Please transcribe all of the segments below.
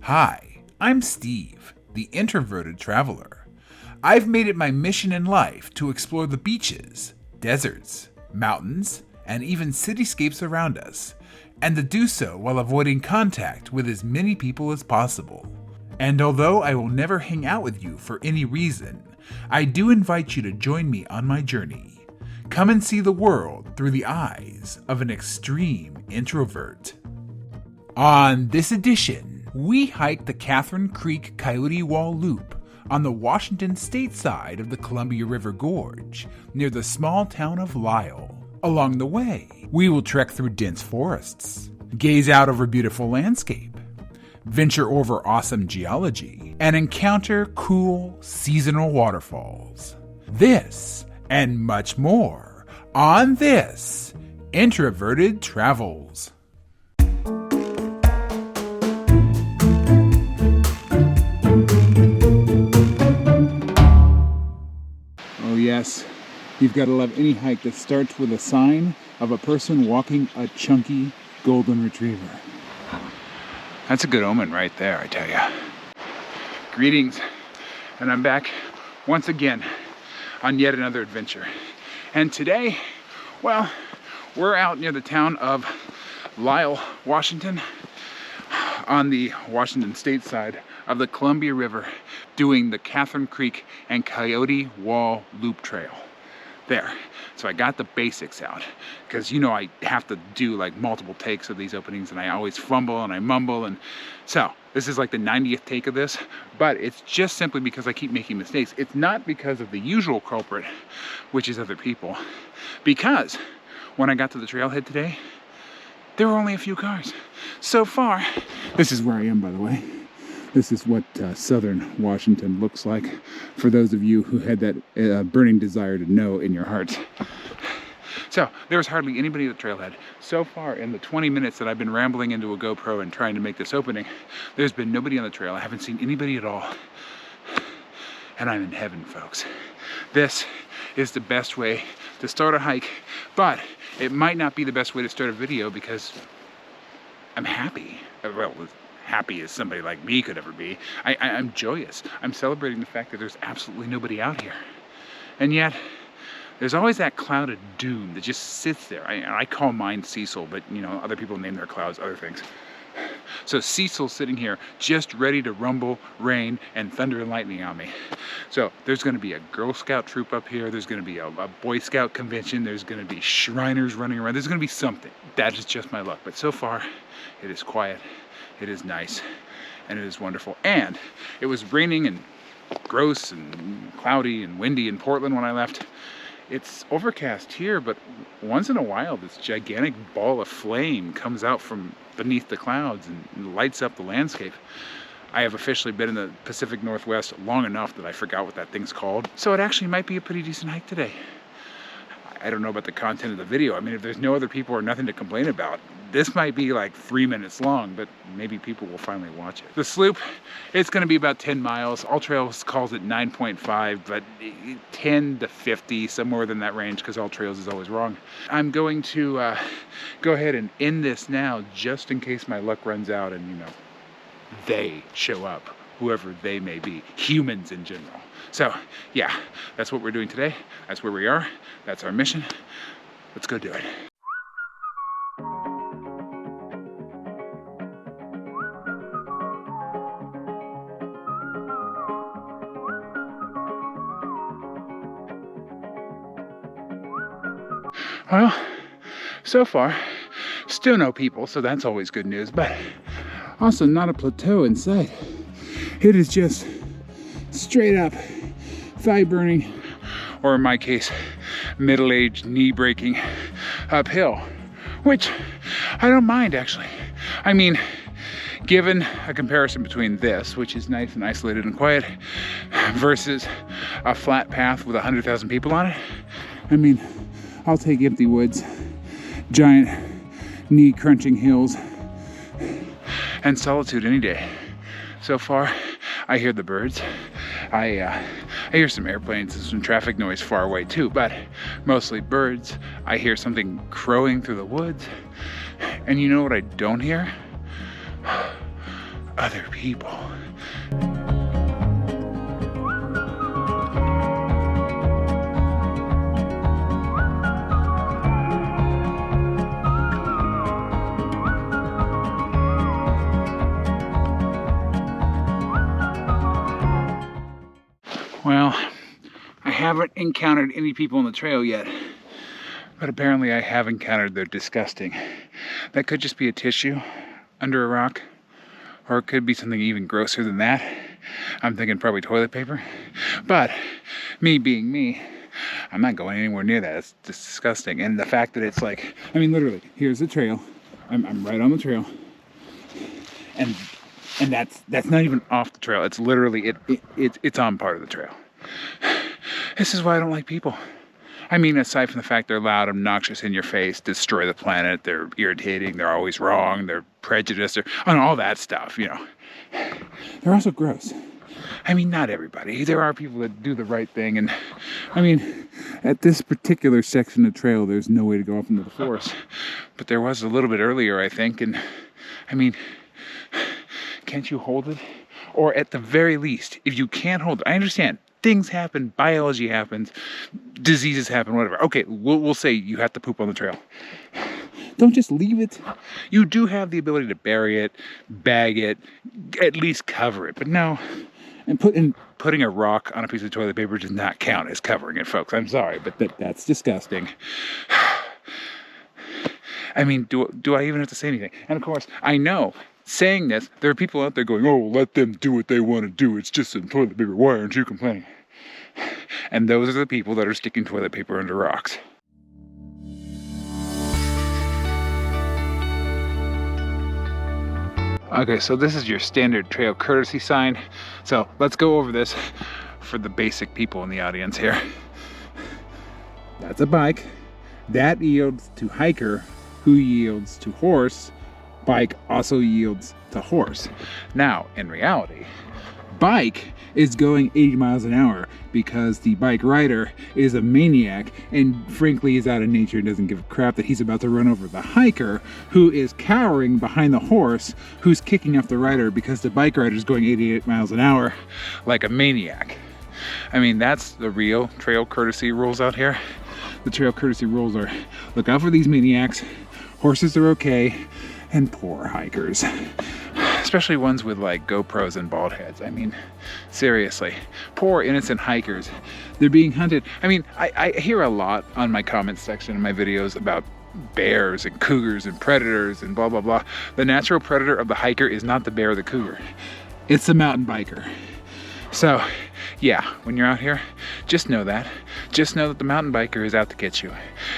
Hi, I'm Steve, the introverted traveler. I've made it my mission in life to explore the beaches, deserts, mountains, and even cityscapes around us, and to do so while avoiding contact with as many people as possible. And although I will never hang out with you for any reason, I do invite you to join me on my journey. Come and see the world through the eyes of an extreme introvert. On this edition, we hike the Catherine Creek Coyote Wall Loop on the Washington state side of the Columbia River Gorge near the small town of Lisle. Along the way, we will trek through dense forests, gaze out over beautiful landscape, venture over awesome geology, and encounter cool seasonal waterfalls. This and much more on this Introverted Travels. Oh yes, you've got to love any hike that starts with a sign of a person walking a chunky golden retriever. That's a good omen right there, I tell you. Greetings, and I'm back once again on yet another adventure. And today, well, we're out near the town of Lisle, Washington, on the Washington state side of the Columbia River, doing the Catherine Creek and Coyote Wall Loop Trail. There. So I got the basics out, because you know I have to do like multiple takes of these openings, and I always fumble and I mumble, and so this is like the 90th take of this, but it's just simply because I keep making mistakes. It's not because of the usual culprit, which is other people, because when I got to the trailhead today, there were only a few cars. So far, this is where I am, by the way. This is what southern Washington looks like, for those of you who had that burning desire to know in your hearts. So there was hardly anybody at the trailhead. So far in the 20 minutes that I've been rambling into a GoPro and trying to make this opening, there's been nobody on the trail. I haven't seen anybody at all. And I'm in heaven, folks. This is the best way to start a hike, but it might not be the best way to start a video, because I'm happy. Well, happy as somebody like me could ever be. I'm joyous. I'm celebrating the fact that there's absolutely nobody out here. And yet, there's always that cloud of doom that just sits there. I call mine Cecil, but you know, other people name their clouds other things. So Cecil's sitting here just ready to rumble, rain, and thunder and lightning on me. So there's going to be a Girl Scout troop up here. There's going to be a Boy Scout convention. There's going to be Shriners running around. There's going to be something. That is just my luck. But so far, it is quiet. It is nice, and it is wonderful. And it was raining and gross and cloudy and windy in Portland when I left. It's overcast here, but once in a while this gigantic ball of flame comes out from beneath the clouds and lights up the landscape. I have officially been in the Pacific Northwest long enough that I forgot what that thing's called. So it actually might be a pretty decent hike today. I don't know about the content of the video. I mean, if there's no other people or nothing to complain about, this might be like 3 minutes long, but maybe people will finally watch it. The sloop, it's going to be about 10 miles. All Trails calls it 9.5, but 10 to 50, somewhere within that range, because All Trails is always wrong. I'm going to go ahead and end this now, just in case my luck runs out and, you know, they show up, whoever they may be, humans in general. So, yeah, that's what we're doing today. That's where we are. That's our mission. Let's go do it. Well, so far, still no people, so that's always good news, but also not a plateau in sight. It is just straight up thigh burning, or in my case, middle-aged knee breaking uphill, which I don't mind actually. I mean, given a comparison between this, which is nice and isolated and quiet, versus a flat path with 100,000 people on it, I mean, I'll take empty woods, giant knee-crunching hills, and solitude any day. So far, I hear the birds. I hear some airplanes and some traffic noise far away too, but mostly birds. I hear something crowing through the woods. And you know what I don't hear? other people. Well, I haven't encountered any people on the trail yet, but apparently I have encountered their disgusting. That could just be a tissue under a rock, or it could be something even grosser than that. I'm thinking probably toilet paper, but me being me, I'm not going anywhere near that. It's disgusting. And the fact that it's like, I mean, literally, here's the trail. I'm right on the trail, and that's not even off the trail. It's literally it's on part of the trail. This is why I don't like people. I mean, aside from the fact they're loud, obnoxious, in your face, destroy the planet, they're irritating, they're always wrong, they're prejudiced, and all that stuff, you know. They're also gross. I mean, not everybody. There are people that do the right thing, and I mean, at this particular section of trail, there's no way to go up into the forest. But there was a little bit earlier, I think, and I mean, can't you hold it? Or at the very least, if you can't hold it, I understand. Things happen, biology happens, diseases happen, whatever. Okay, we'll say you have to poop on the trail. Don't just leave it. You do have the ability to bury it, bag it, at least cover it. But no, and putting a rock on a piece of toilet paper does not count as covering it, folks. I'm sorry, but that's disgusting. I mean, do I even have to say anything? And of course, I know, saying this, there are people out there going, oh, let them do what they want to do. It's just some toilet paper. Why aren't you complaining? And those are the people that are sticking toilet paper under rocks. Okay, so this is your standard trail courtesy sign. So let's go over this for the basic people in the audience here. That's a bike. That yields to hiker, who yields to horse. Bike also yields to horse. Now, in reality, bike is going 80 miles an hour because the bike rider is a maniac and frankly is out of nature and doesn't give a crap that he's about to run over the hiker, who is cowering behind the horse, who's kicking up the rider because the bike rider is going 88 miles an hour like a maniac. I mean, that's the real trail courtesy rules out here. The trail courtesy rules are, look out for these maniacs, horses are okay, and poor hikers. Especially ones with like GoPros and bald heads. I mean, seriously, poor innocent hikers. They're being hunted. I mean, I hear a lot on my comments section in my videos about bears and cougars and predators and blah, blah, blah. The natural predator of the hiker is not the bear or the cougar. It's the mountain biker. So yeah, when you're out here, just know that. Just know that the mountain biker is out to get you.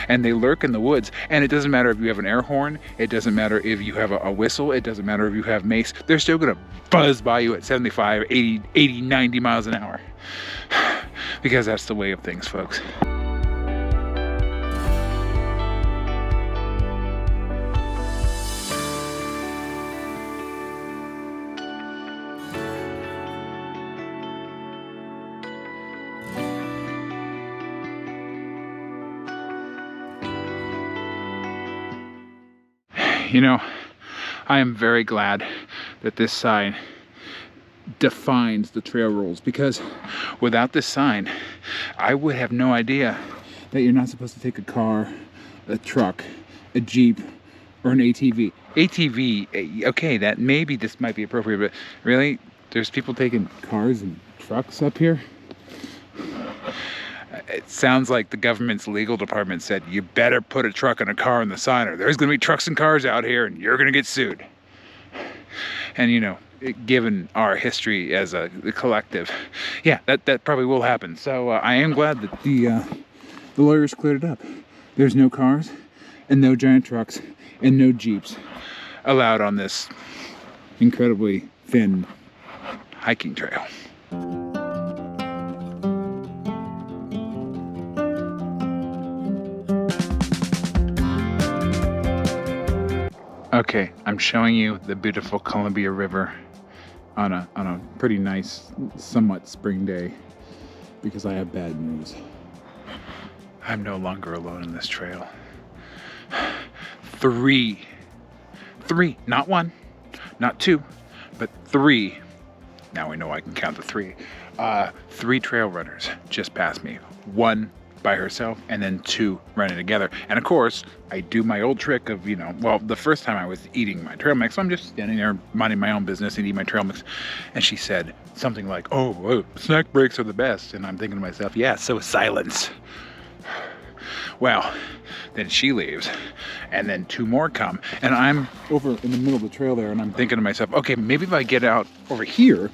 And they lurk in the woods. And it doesn't matter if you have an air horn. It doesn't matter if you have a whistle. It doesn't matter if you have mace. They're still gonna buzz by you at 75, 80, 90 miles an hour. Because that's the way of things, folks. You know, I am very glad that this sign defines the trail rules, because without this sign, I would have no idea that you're not supposed to take a car, a truck, a Jeep, or an ATV. ATV, okay, that maybe this might be appropriate, but really, there's people taking cars and trucks up here? It sounds like the government's legal department said, you better put a truck and a car in the sign or there's going to be trucks and cars out here and you're going to get sued. And you know, given our history as a collective, yeah, that probably will happen. So I am glad that the lawyers cleared it up. There's no cars and no giant trucks and no Jeeps allowed on this incredibly thin hiking trail. Okay, I'm showing you the beautiful Columbia River on a pretty nice, somewhat spring day, because I have bad news. I'm no longer alone in this trail. Three, not one, not two, but 3, now I know I can count to 3, 3 trail runners just passed me. 1 by herself and then 2 running together. And of course, I do my old trick of, well, the first time I was eating my trail mix, so I'm just standing there minding my own business and eating my trail mix. And she said something like, oh, snack breaks are the best. And I'm thinking to myself, yeah, so is silence. Well, then she leaves and then 2 more come and I'm over in the middle of the trail there and I'm thinking to myself, okay, maybe if I get out over here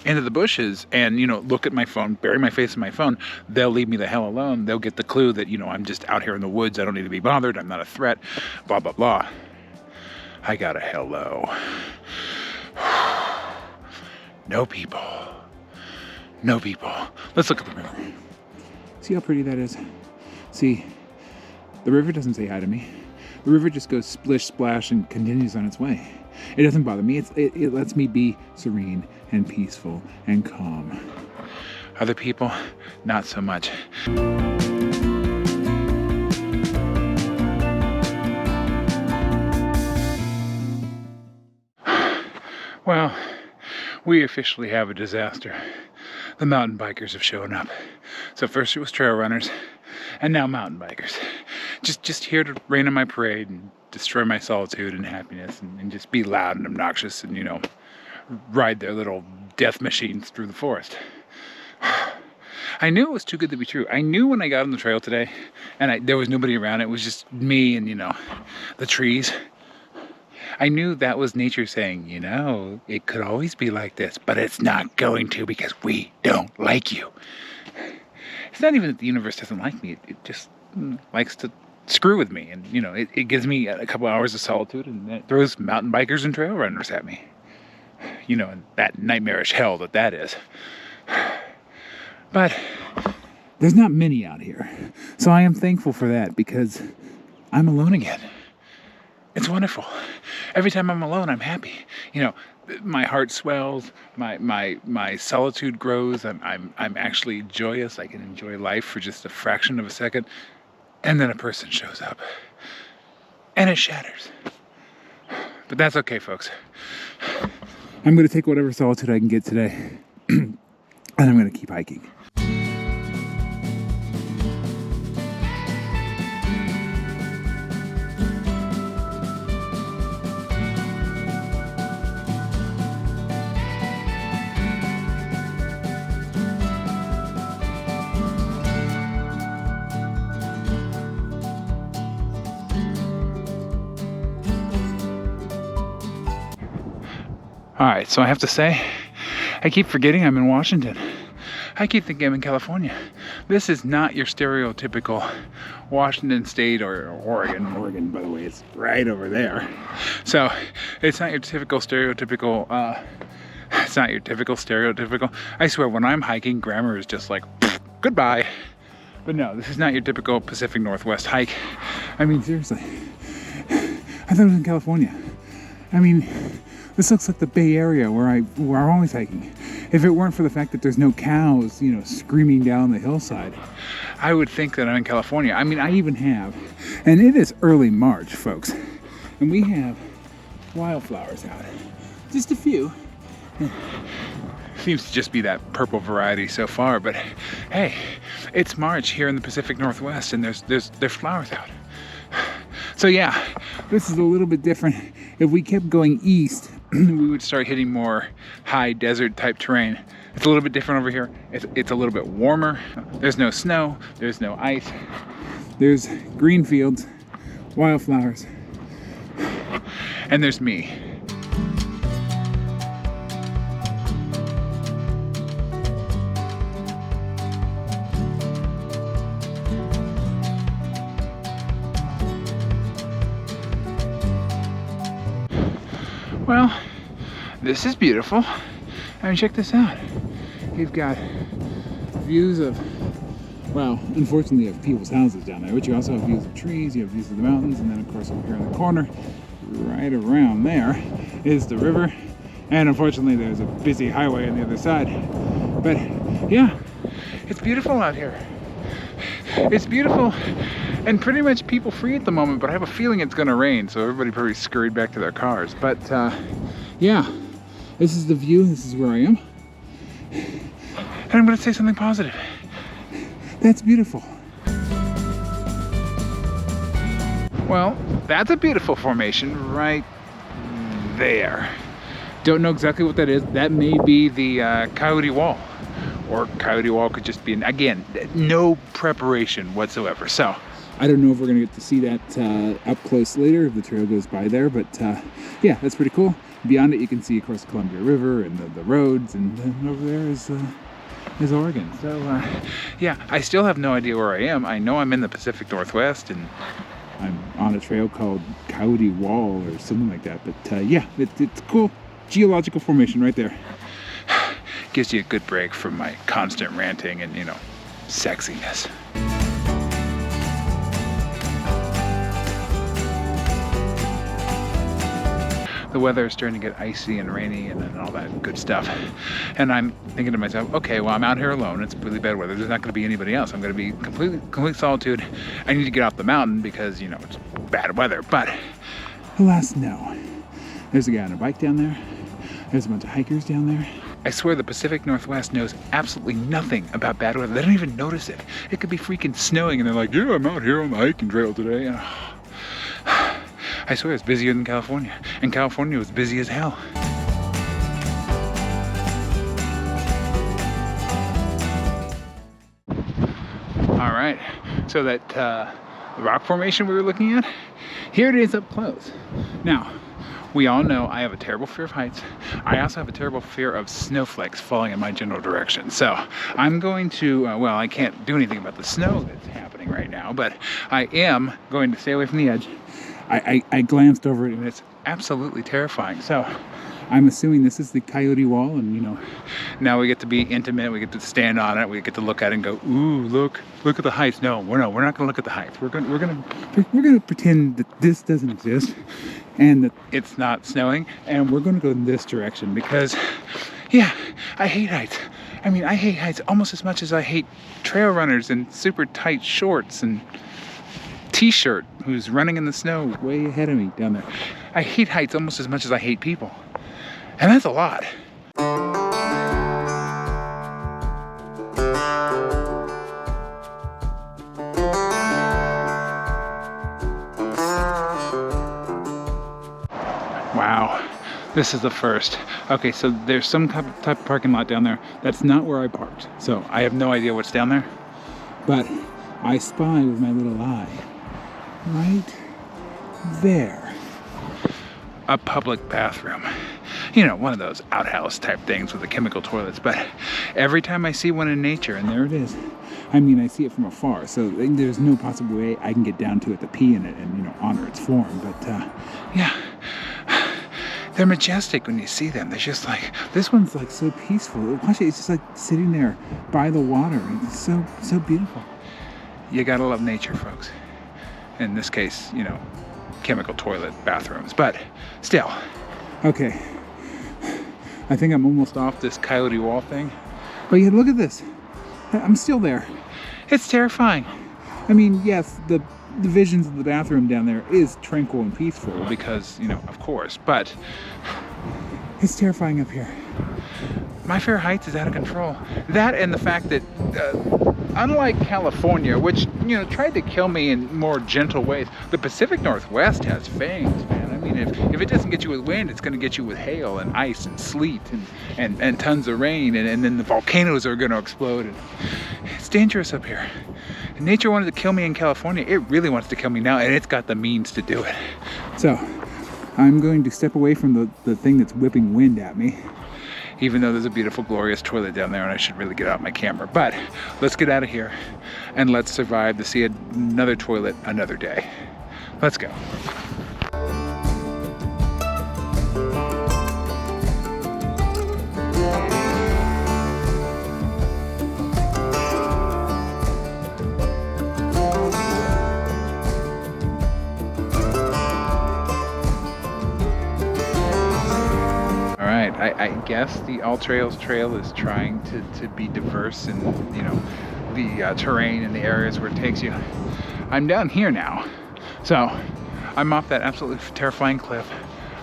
into the bushes and, look at my phone, bury my face in my phone, they'll leave me the hell alone. They'll get the clue that, I'm just out here in the woods. I don't need to be bothered. I'm not a threat, blah, blah, blah. I got a hello. No people. No people. Let's look at the river. See how pretty that is? See, the river doesn't say hi to me. The river just goes splish, splash, and continues on its way. It doesn't bother me. It lets me be serene and peaceful and calm. Other people, not so much. Well, we officially have a disaster. The mountain bikers have shown up. So first it was trail runners, and now mountain bikers. Just here to rain on my parade and destroy my solitude and happiness and just be loud and obnoxious and, ride their little death machines through the forest. I knew it was too good to be true. I knew when I got on the trail today and there was nobody around. It was just me and, the trees. I knew that was nature saying, it could always be like this, but it's not going to because we don't like you. It's not even that the universe doesn't like me. It just likes to screw with me. And, it gives me a couple hours of solitude and it throws mountain bikers and trail runners at me. And that nightmarish hell that is. But there's not many out here. So I am thankful for that because I'm alone again. It's wonderful. Every time I'm alone, I'm happy. My heart swells, my solitude grows, I'm actually joyous. I can enjoy life for just a fraction of a second. And then a person shows up. And it shatters. But that's okay, folks. I'm going to take whatever solitude I can get today. And I'm going to keep hiking. All right, so I have to say, I keep forgetting I'm in Washington. I keep thinking I'm in California. This is not your stereotypical Washington State or Oregon. Oregon, by the way, is right over there. So it's not your typical stereotypical, I swear, when I'm hiking, grammar is just like, goodbye. But no, this is not your typical Pacific Northwest hike. I mean, seriously, I thought it was in California. I mean, this looks like the Bay Area where I'm always hiking. If it weren't for the fact that there's no cows, screaming down the hillside, I would think that I'm in California. I mean, I even have, and it is early March, folks, and we have wildflowers out. Just a few. Seems to just be that purple variety so far, but hey, it's March here in the Pacific Northwest, and there's flowers out. So yeah, this is a little bit different. If we kept going east, we would start hitting more high desert type terrain. It's a little bit different over here. It's a little bit warmer. There's no snow, there's no ice. There's green fields, wildflowers, and there's me. Well, this is beautiful. I mean, check this out. You've got views of, well, unfortunately, of people's houses down there, but you also have views of trees, you have views of the mountains, and then, of course, over here in the corner, right around there, is the river. And unfortunately, there's a busy highway on the other side. But yeah, it's beautiful out here. It's beautiful and pretty much people free at the moment, but I have a feeling it's going to rain, so everybody probably scurried back to their cars. But yeah, This is the view. This is where I am. And I'm going to say something positive. That's beautiful. Well, that's a beautiful formation right there. Don't know exactly what that is. That may be the Coyote Wall. Or Coyote Wall could just be, again, no preparation whatsoever. So I don't know if we're gonna get to see that up close later if the trail goes by there, but yeah, that's pretty cool. Beyond it, you can see, of course, the Columbia River and the roads, and then over there is Oregon. So yeah, I still have no idea where I am. I know I'm in the Pacific Northwest, and I'm on a trail called Coyote Wall or something like that. But yeah, it's cool. Geological formation right there. Gives you a good break from my constant ranting and, you know, sexiness. The weather is starting to get icy and rainy and all that good stuff. And I'm thinking to myself, okay, well, I'm out here alone. It's really bad weather. There's not going to be anybody else. I'm going to be complete solitude. I need to get off the mountain because, you know, it's bad weather. But alas, no. There's a guy on a bike down there. There's a bunch of hikers down there. I swear the Pacific Northwest knows absolutely nothing about bad weather. They don't even notice it. It could be freaking snowing and they're like, yeah, I'm out here on the hiking trail today. And I swear it's busier than California. And California was busy as hell. All right, so that rock formation we were looking at, here it is up close. Now, we all know I have a terrible fear of heights. I also have a terrible fear of snowflakes falling in my general direction. So I'm going to, well, I can't do anything about the snow that's happening right now, but I am going to stay away from the edge. I glanced over it and it's absolutely terrifying. So I'm assuming this is the Coyote Wall, and you know, now we get to be intimate. We get to stand on it. We get to look at it and go, ooh, look at the heights. No, we're not going to look at the heights. We're gonna pretend that this doesn't exist and that it's not snowing, and we're going to go in this direction because, yeah, I hate heights. I mean, I hate heights almost as much as I hate trail runners and super tight shorts and t-shirt who's running in the snow way ahead of me down there. I hate heights almost as much as I hate people. And that's a lot. Wow, this is the first. Okay, so there's some type of parking lot down there. That's not where I parked. So I have no idea what's down there. But I spy with my little eye right there a public bathroom. You know, one of those outhouse type things with the chemical toilets. But every time I see one in nature, and there it is, I mean, I see it from afar, so there's no possible way I can get down to it to pee in it and, you know, honor its form. But yeah, they're majestic when you see them. They're just like, this one's like so peaceful. Watch it, it's just like sitting there by the water. It's so beautiful. You gotta love nature, folks. In this case, you know, chemical toilet bathrooms, but still. Okay, I think I'm almost off this Coyote Wall thing. But yeah, look at this. I'm still there. It's terrifying. I mean, yes, the visions of the bathroom down there is tranquil and peaceful because, you know, of course, but it's terrifying up here. My fear of heights is out of control. That and the fact that, unlike California, which, you know, tried to kill me in more gentle ways, the Pacific Northwest has fangs, man. I mean, if it doesn't get you with wind, it's going to get you with hail and ice and sleet and tons of rain, and then the volcanoes are going to explode. And it's dangerous up here. And nature wanted to kill me in California. It really wants to kill me now, and it's got the means to do it. So I'm going to step away from the thing that's whipping wind at me, even though there's a beautiful, glorious toilet down there and I should really get out my camera. But let's get out of here and let's survive to see another toilet another day. Let's go. I guess the All Trails Trail is trying to be diverse in, you know, the terrain and the areas where it takes you. I'm down here now, so I'm off that absolutely terrifying cliff.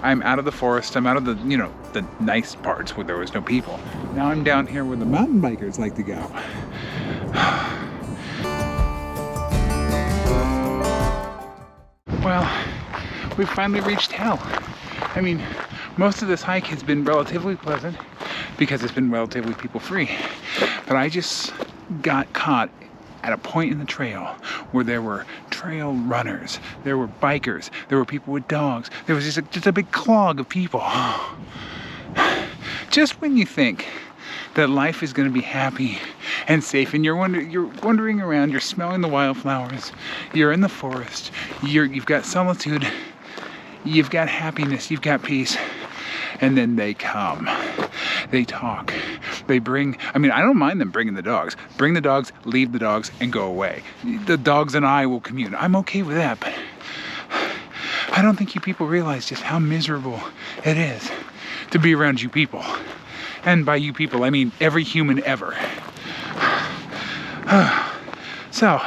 I'm out of the forest. I'm out of the, you know, the nice parts where there was no people. Now I'm down here where the mountain bikers like to go. Well, we finally reached hell. I mean, most of this hike has been relatively pleasant because it's been relatively people-free. But I just got caught at a point in the trail where there were trail runners, there were bikers, there were people with dogs. There was just a big clog of people. Just when you think that life is going to be happy and safe, and you're wandering around, you're smelling the wildflowers, you're in the forest, you've got solitude, you've got happiness, you've got peace, and then they come. They talk. They bring, I mean, I don't mind them bringing the dogs. Bring the dogs, leave the dogs, and go away. The dogs and I will commune. I'm okay with that, but I don't think you people realize just how miserable it is to be around you people. And by you people, I mean every human ever. So,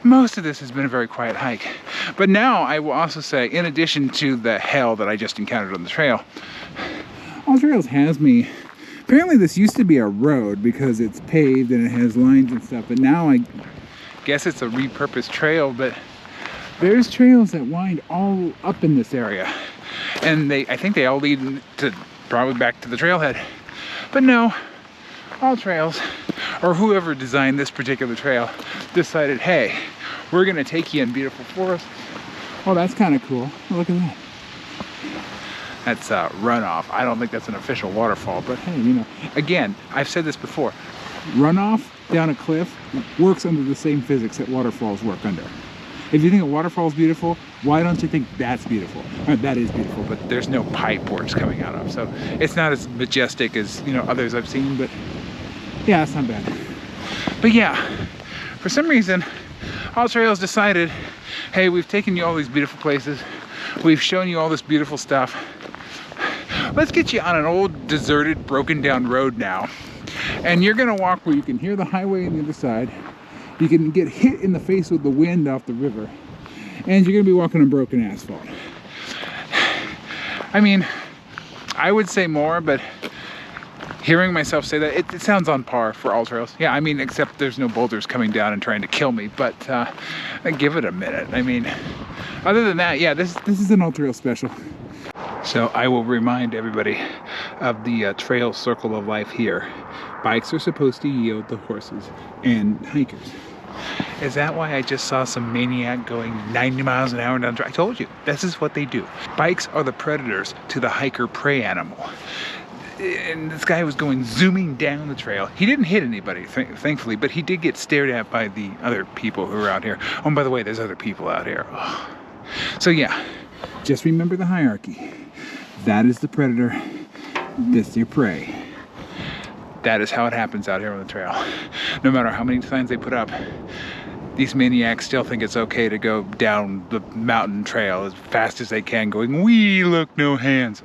most of this has been a very quiet hike. But now I will also say, in addition to the hell that I just encountered on the trail, All Trails has me. Apparently this used to be a road because it's paved and it has lines and stuff, but now I guess it's a repurposed trail. But there's trails that wind all up in this area, and I think they all lead to probably back to the trailhead. But no, All Trails, or whoever designed this particular trail, decided, hey, we're gonna take you in beautiful forests. Oh, that's kind of cool. Oh, look at that. That's runoff. I don't think that's an official waterfall, but hey, you know, again, I've said this before, runoff down a cliff works under the same physics that waterfalls work under. If you think a waterfall is beautiful, why don't you think that's beautiful? That is beautiful, but there's no pipe where it's coming out of, so it's not as majestic as, you know, others I've seen, but yeah, it's not bad. But yeah, for some reason, All Trails decided, hey, we've taken you all these beautiful places, we've shown you all this beautiful stuff, let's get you on an old, deserted, broken down road now. And you're gonna walk where you can hear the highway on the other side, you can get hit in the face with the wind off the river, and you're gonna be walking on broken asphalt. I mean, I would say more, but hearing myself say that, it sounds on par for All Trails. Yeah, I mean, except there's no boulders coming down and trying to kill me, but give it a minute. I mean, other than that, yeah, this is an All Trail special. So I will remind everybody of the trail circle of life here. Bikes are supposed to yield to horses and hikers. Is that why I just saw some maniac going 90 miles an hour down the trail? I told you, this is what they do. Bikes are the predators to the hiker prey animal. And this guy was going zooming down the trail. He didn't hit anybody, thankfully, but he did get stared at by the other people who are out here. Oh, and by the way, there's other people out here. Oh. So yeah, just remember the hierarchy. That is the predator, this your prey. That is how it happens out here on the trail. No matter how many signs they put up, these maniacs still think it's okay to go down the mountain trail as fast as they can, going, "Wee, look, no hands."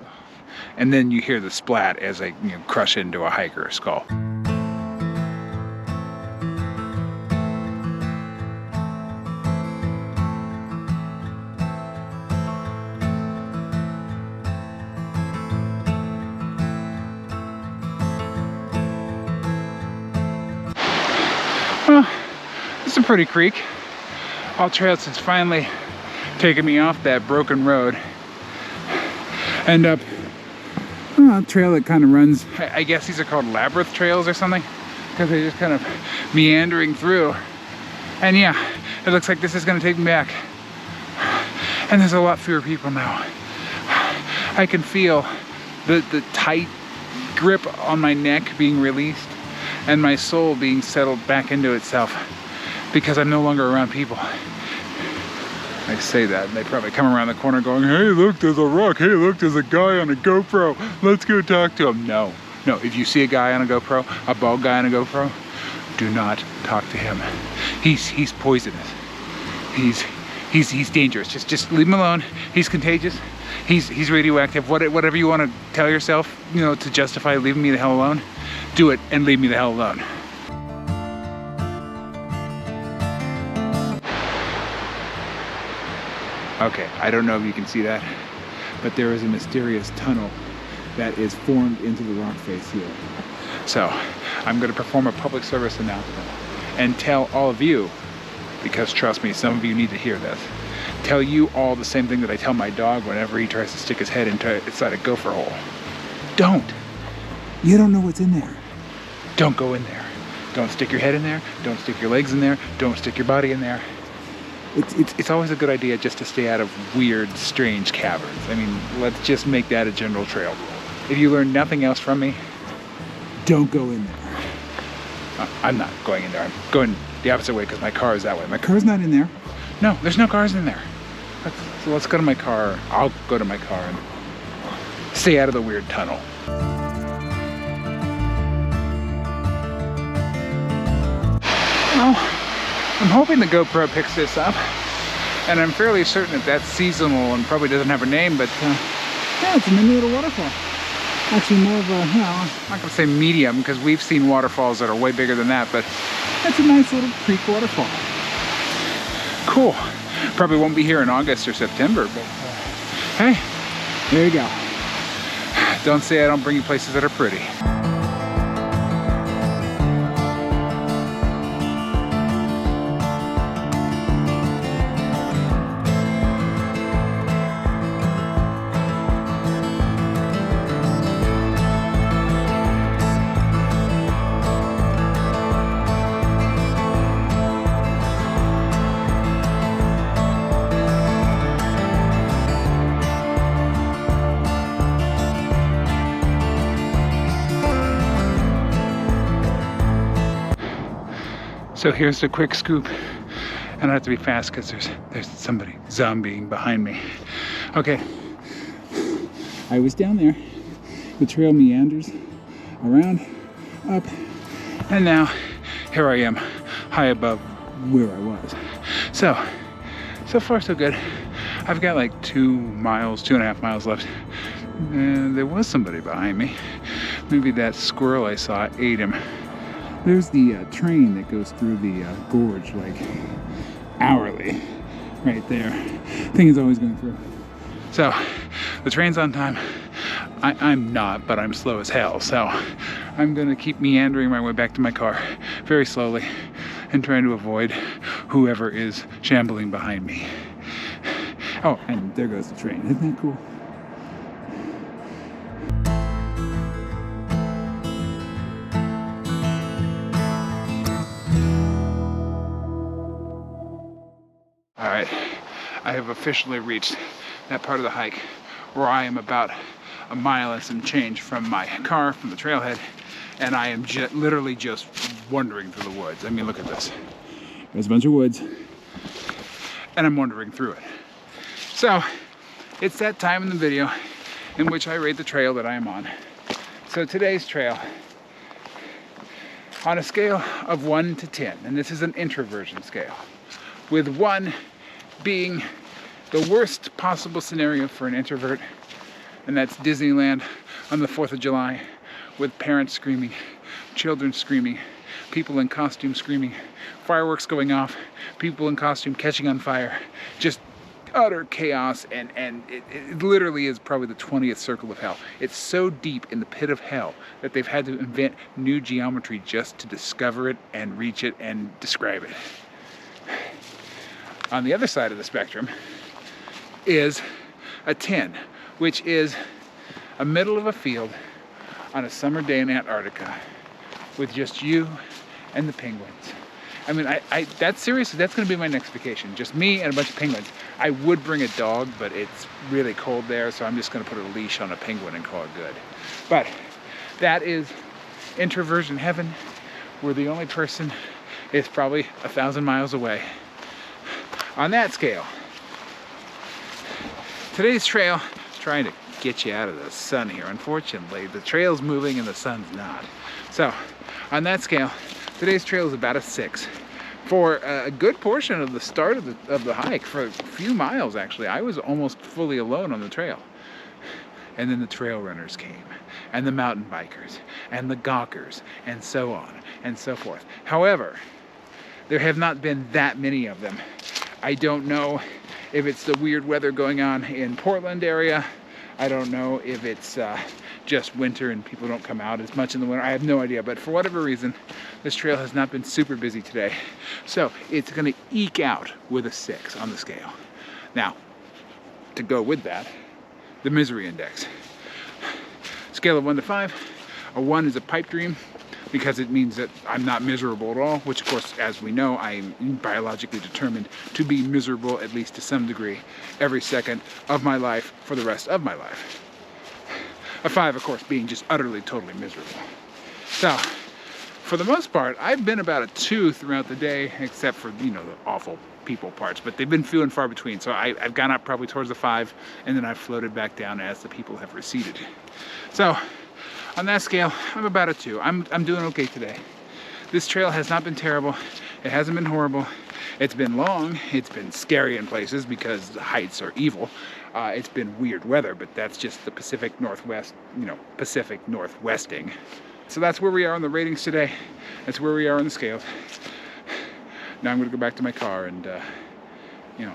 And then you hear the splat as they, you know, crush into a hiker's skull. Well, it's a pretty creek. All Trails has finally taken me off that broken road and up a trail that kind of runs, I guess these are called labyrinth trails or something, because they're just kind of meandering through. And yeah, it looks like this is going to take me back. And there's a lot fewer people now. I can feel the tight grip on my neck being released and my soul being settled back into itself because I'm no longer around people. I say that and they probably come around the corner going, "Hey, look, there's a rock. Hey, look, there's a guy on a GoPro. Let's go talk to him." No, if you see a guy on a GoPro, a bald guy on a GoPro, do not talk to him. He's poisonous. He's dangerous. Just leave him alone. He's contagious. He's radioactive. Whatever you want to tell yourself, you know, to justify leaving me the hell alone, do it and leave me the hell alone. Okay, I don't know if you can see that, but there is a mysterious tunnel that is formed into the rock face here. So I'm going to perform a public service announcement and tell all of you, because trust me, some of you need to hear this, tell you all the same thing that I tell my dog whenever he tries to stick his head inside a gopher hole. Don't. You don't know what's in there. Don't go in there. Don't stick your head in there. Don't stick your legs in there. Don't stick your body in there. It's always a good idea just to stay out of weird, strange caverns. I mean, let's just make that a general trail rule. If you learn nothing else from me, don't go in there. I'm not going in there. I'm going the opposite way because my car is that way. My car's not in there. No, there's no cars in there. So let's go to my car. I'll go to my car and stay out of the weird tunnel. Well, I'm hoping the GoPro picks this up, and I'm fairly certain that that's seasonal and probably doesn't have a name, but yeah, it's a mini little waterfall. Actually more of a, you know, I'm not gonna say medium because we've seen waterfalls that are way bigger than that, but that's a nice little creek waterfall. Cool. Probably won't be here in August or September, but hey, there you go. Don't say I don't bring you places that are pretty. So here's the quick scoop, and I have to be fast because there's somebody zombieing behind me. Okay, I was down there. The trail meanders around, up, and now here I am, high above where I was. So far so good. I've got like 2.5 miles left. And there was somebody behind me. Maybe that squirrel I saw ate him. There's the train that goes through the gorge like hourly right there. Thing is always going through. So the train's on time. I'm not, but I'm slow as hell. So I'm gonna keep meandering my way back to my car very slowly and trying to avoid whoever is shambling behind me. Oh, and there goes the train. Isn't that cool? All right, I have officially reached that part of the hike where I am about a mile and some change from my car, from the trailhead, and I am literally just wandering through the woods. I mean, look at this. There's a bunch of woods, and I'm wandering through it. So, it's that time in the video in which I rate the trail that I am on. So today's trail, on a scale of 1 to 10, and this is an introversion scale, with 1 being the worst possible scenario for an introvert, and that's Disneyland on the 4th of July with parents screaming, children screaming, people in costume screaming, fireworks going off, people in costume catching on fire, just utter chaos, and it literally is probably the 20th circle of hell. It's so deep in the pit of hell that they've had to invent new geometry just to discover it and reach it and describe it. On the other side of the spectrum is a 10, which is a middle of a field on a summer day in Antarctica with just you and the penguins. I mean, that's seriously, that's gonna be my next vacation. Just me and a bunch of penguins. I would bring a dog, but it's really cold there, so I'm just gonna put a leash on a penguin and call it good. But that is introversion heaven, where the only person is probably 1,000 miles away. On that scale, today's trail, trying to get you out of the sun here. Unfortunately, the trail's moving and the sun's not. So, on that scale, today's trail is about a 6. For a good portion of the start of the hike, for a few miles actually, I was almost fully alone on the trail. And then the trail runners came, and the mountain bikers, and the gawkers, and so on and so forth. However, there have not been that many of them. I don't know if it's the weird weather going on in Portland area, I don't know if it's just winter and people don't come out as much in the winter. I have no idea, but for whatever reason, this trail has not been super busy today. So it's gonna eke out with a 6 on the scale. Now, to go with that, the misery index. Scale of 1 to 5, a 1 is a pipe dream because it means that I'm not miserable at all, which of course, as we know, I'm biologically determined to be miserable, at least to some degree, every second of my life for the rest of my life. A 5, of course, being just utterly, totally miserable. So, for the most part, I've been about a 2 throughout the day, except for, you know, the awful people parts, but they've been few and far between. So I've gone up probably towards the 5, and then I've floated back down as the people have receded. So, on that scale, I'm about a 2. I'm doing okay today. This trail has not been terrible. It hasn't been horrible. It's been long. It's been scary in places because the heights are evil. It's been weird weather, but that's just the Pacific Northwest, you know, Pacific Northwesting. So that's where we are on the ratings today. That's where we are on the scales. Now I'm gonna go back to my car and, you know,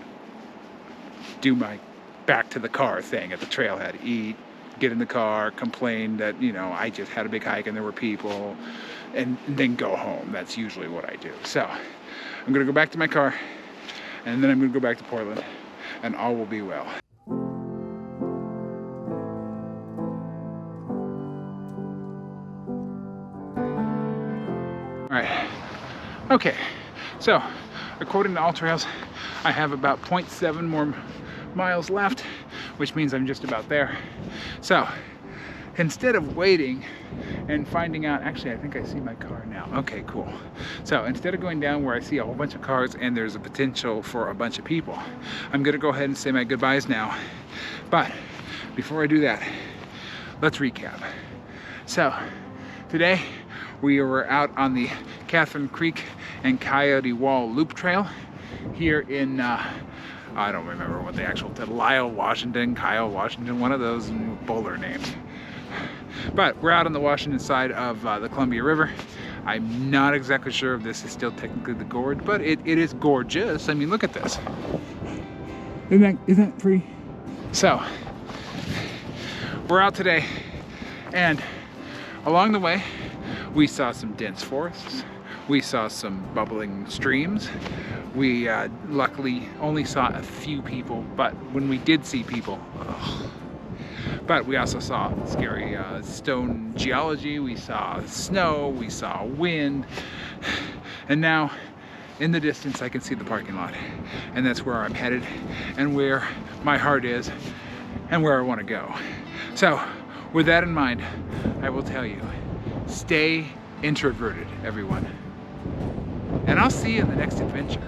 do my back to the car thing at the trailhead. Eat, get in the car, complain that, you know, I just had a big hike and there were people, and then go home. That's usually what I do. So I'm gonna go back to my car, and then I'm gonna go back to Portland, and all will be well. All right, okay. So, according to AllTrails, I have about 0.7 more miles left, which means I'm just about there. So, instead of waiting and finding out, actually I think I see my car now. Okay, cool. So instead of going down where I see a whole bunch of cars and there's a potential for a bunch of people, I'm gonna go ahead and say my goodbyes now. But before I do that, let's recap. So, today we were out on the Catherine Creek and Coyote Wall Loop Trail here in, I don't remember what the actual title, Kyle, Washington, one of those bowler names. But we're out on the Washington side of the Columbia River. I'm not exactly sure if this is still technically the gorge, but it is gorgeous. I mean, look at this. Isn't that pretty? So, we're out today, and along the way, we saw some dense forests. We saw some bubbling streams. We luckily only saw a few people, but when we did see people, ugh. But we also saw scary stone geology, we saw snow, we saw wind, and now in the distance I can see the parking lot, and that's where I'm headed and where my heart is and where I want to go. So with that in mind, I will tell you, stay introverted, everyone, and I'll see you in the next adventure.